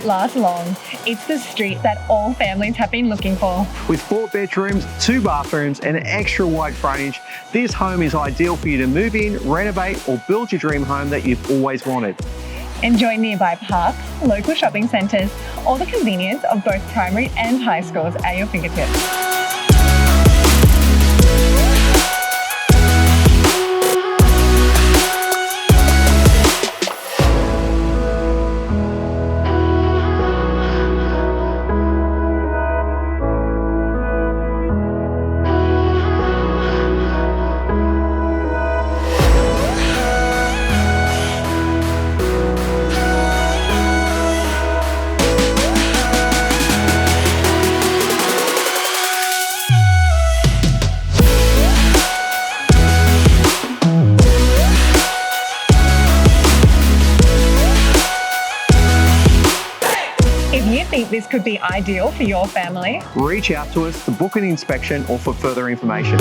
won't last long. It's the street that all families have been looking for. With 4 bedrooms, 2 bathrooms and an extra wide frontage, this home is ideal for you to move in, renovate or build your dream home that you've always wanted. Enjoy nearby parks, local shopping centres, or the convenience of both primary and high schools at your fingertips. If you think this could be ideal for your family, Reach out to us to book an inspection or for further information.